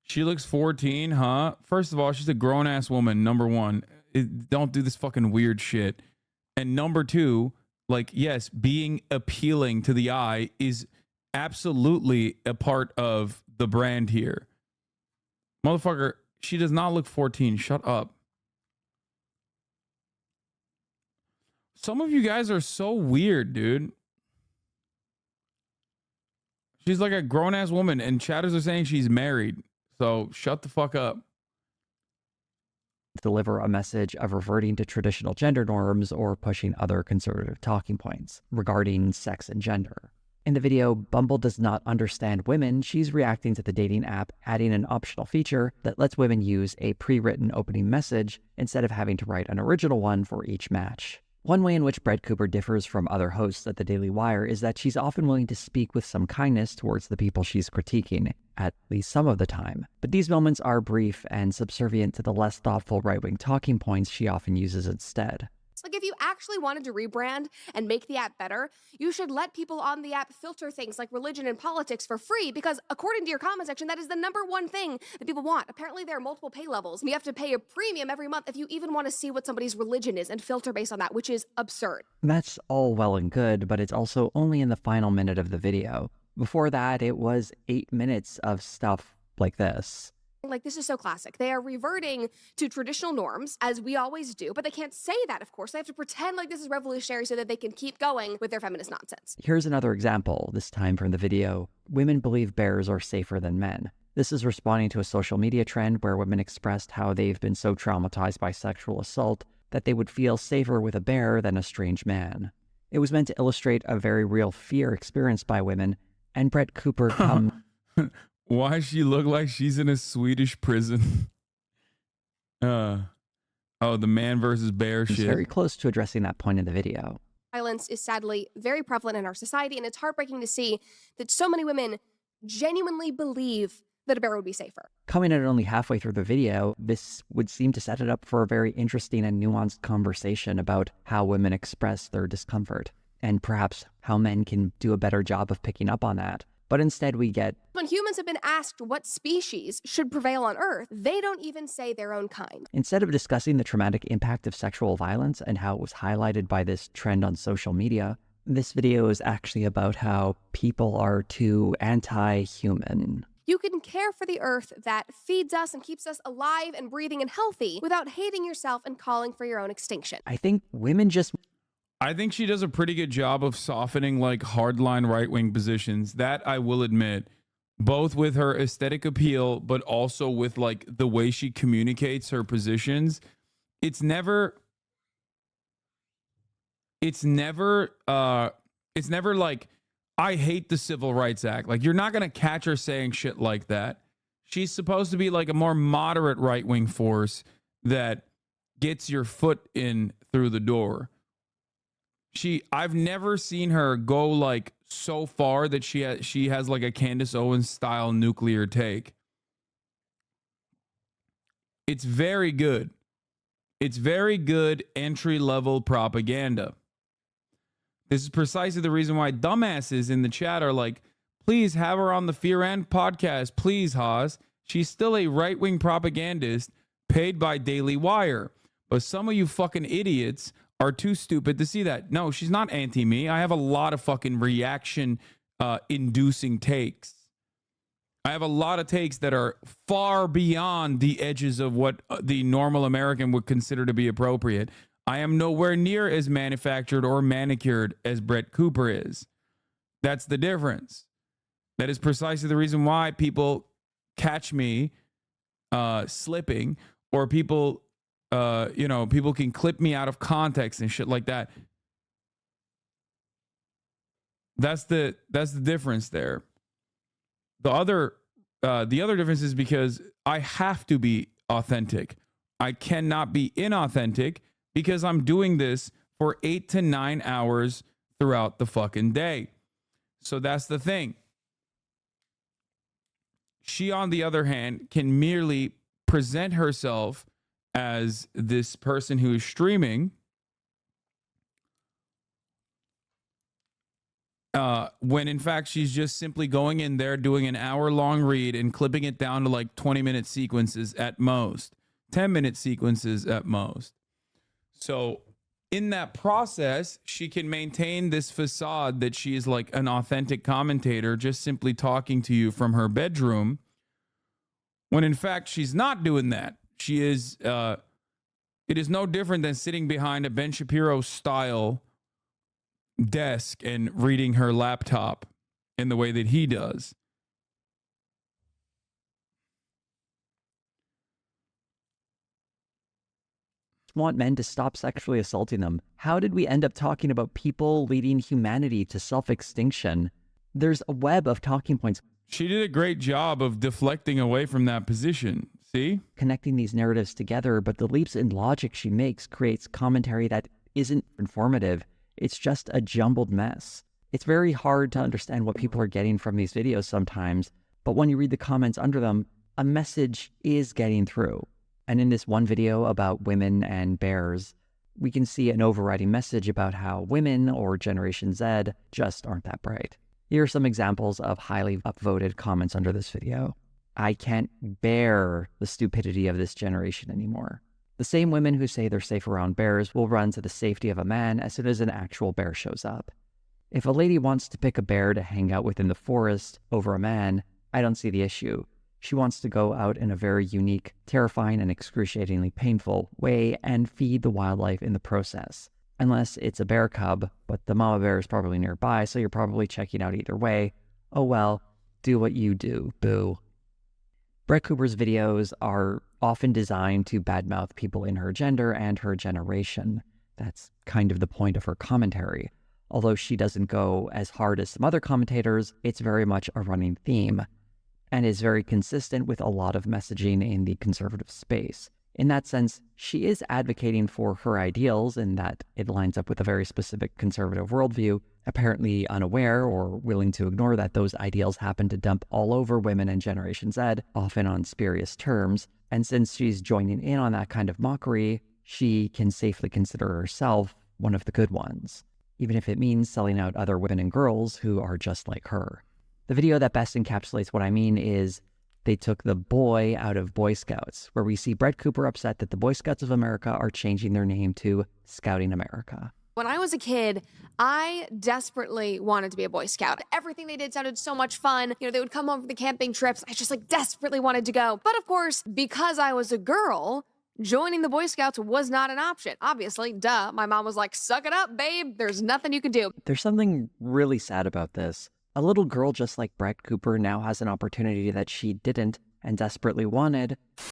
She looks 14, huh? First of all, she's a grown-ass woman, number one. Don't do this fucking weird shit. And number two, like, yes, being appealing to the eye is absolutely a part of the brand here. Motherfucker, she does not look 14. Shut up. Some of you guys are so weird, dude. She's like a grown-ass woman, and chatters are saying she's married. So shut the fuck up. Deliver a message of reverting to traditional gender norms or pushing other conservative talking points regarding sex and gender. In the video, Bumble does not understand women. She's reacting to the dating app, adding an optional feature that lets women use a pre-written opening message instead of having to write an original one for each match. One way in which Brett Cooper differs from other hosts at the Daily Wire is that she's often willing to speak with some kindness towards the people she's critiquing, at least some of the time. But these moments are brief and subservient to the less thoughtful right-wing talking points she often uses instead. Like, if you actually wanted to rebrand and make the app better, you should let people on the app filter things like religion and politics for free, because according to your comment section, that is the #1 thing that people want. Apparently, there are multiple pay levels, and you have to pay a premium every month if you even want to see what somebody's religion is and filter based on that, which is absurd. That's all well and good, but it's also only in the final minute of the video. Before that, it was 8 minutes of stuff like this. Like, this is so classic. They are reverting to traditional norms, as we always do, but they can't say that, of course. They have to pretend like this is revolutionary so that they can keep going with their feminist nonsense. Here's another example, this time from the video. Women believe bears are safer than men. This is responding to a social media trend where women expressed how they've been so traumatized by sexual assault that they would feel safer with a bear than a strange man. It was meant to illustrate a very real fear experienced by women, and Brett Cooper Why she look like she's in a Swedish prison? Oh, the man versus bear shit. very close to addressing that point in the video. Violence is sadly very prevalent in our society, and it's heartbreaking to see that so many women genuinely believe that a bear would be safer. Coming in only halfway through the video, this would seem to set it up for a very interesting and nuanced conversation about how women express their discomfort, and perhaps how men can do a better job of picking up on that. But instead we get... When humans have been asked what species should prevail on Earth, they don't even say their own kind. Instead of discussing the traumatic impact of sexual violence and how it was highlighted by this trend on social media, this video is actually about how people are too anti-human. You can care for the Earth that feeds us and keeps us alive and breathing and healthy without hating yourself and calling for your own extinction. I think women just... I think she does a pretty good job of softening like hardline right-wing positions. That I will admit, both with her aesthetic appeal, but also with like the way she communicates her positions. It's never like, I hate the Civil Rights Act. Like, you're not going to catch her saying shit like that. She's supposed to be like a more moderate right-wing force that gets your foot in through the door. I've never seen her go like so far that she has like a Candace Owens style nuclear take. It's very good. It's very good entry-level propaganda. This is precisely the reason why dumbasses in the chat are like, please have her on the Fear and podcast, please, Haas. She's still a right-wing propagandist paid by Daily Wire. But some of you fucking idiots are too stupid to see that. No, she's not anti-me. I have a lot of fucking reaction inducing takes. I have a lot of takes that are far beyond the edges of what the normal American would consider to be appropriate. I am nowhere near as manufactured or manicured as Brett Cooper is. That's the difference. That is precisely the reason why people catch me slipping, or people people can clip me out of context and shit like that. That's the difference there. The other difference is because I have to be authentic. I cannot be inauthentic because I'm doing this for 8 to 9 hours throughout the fucking day. So that's the thing. She, on the other hand, can merely present herself as this person who is streaming when in fact she's just simply going in there, doing an hour-long read and clipping it down to like 20-minute sequences at most, 10-minute sequences at most. So in that process, she can maintain this facade that she is like an authentic commentator, just simply talking to you from her bedroom, when in fact she's not doing that. She is, it is no different than sitting behind a Ben Shapiro style desk and reading her laptop in the way that he does. Want men to stop sexually assaulting them. How did we end up talking about people leading humanity to self-extinction? There's a web of talking points. She did a great job of deflecting away from that position. See? Connecting these narratives together, but the leaps in logic she makes creates commentary that isn't informative. It's just a jumbled mess. It's very hard to understand what people are getting from these videos sometimes, but when you read the comments under them, a message is getting through. And in this one video about women and bears, we can see an overriding message about how women, or Generation Z, just aren't that bright. Here are some examples of highly upvoted comments under this video. I can't bear the stupidity of this generation anymore. The same women who say they're safe around bears will run to the safety of a man as soon as an actual bear shows up. If a lady wants to pick a bear to hang out with in the forest over a man, I don't see the issue. She wants to go out in a very unique, terrifying, and excruciatingly painful way and feed the wildlife in the process. Unless it's a bear cub, but the mama bear is probably nearby, so you're probably checking out either way. Oh well, do what you do, boo. Brett Cooper's videos are often designed to badmouth people in her gender and her generation. That's kind of the point of her commentary. Although she doesn't go as hard as some other commentators, it's very much a running theme, and is very consistent with a lot of messaging in the conservative space. In that sense, she is advocating for her ideals in that it lines up with a very specific conservative worldview, apparently unaware or willing to ignore that those ideals happen to dump all over women and Generation Z, often on spurious terms. And since she's joining in on that kind of mockery, she can safely consider herself one of the good ones, even if it means selling out other women and girls who are just like her. The video that best encapsulates what I mean is they took the boy out of Boy Scouts, where we see Brett Cooper upset that the Boy Scouts of America are changing their name to Scouting America. When I was a kid, I desperately wanted to be a Boy Scout. Everything they did sounded so much fun. You know, they would come home for the camping trips. I just desperately wanted to go. But of course, because I was a girl, joining the Boy Scouts was not an option. Obviously, duh. My mom was like, suck it up, babe. There's nothing you can do. There's something really sad about this. A little girl just like Brett Cooper now has an opportunity that she didn't and desperately wanted.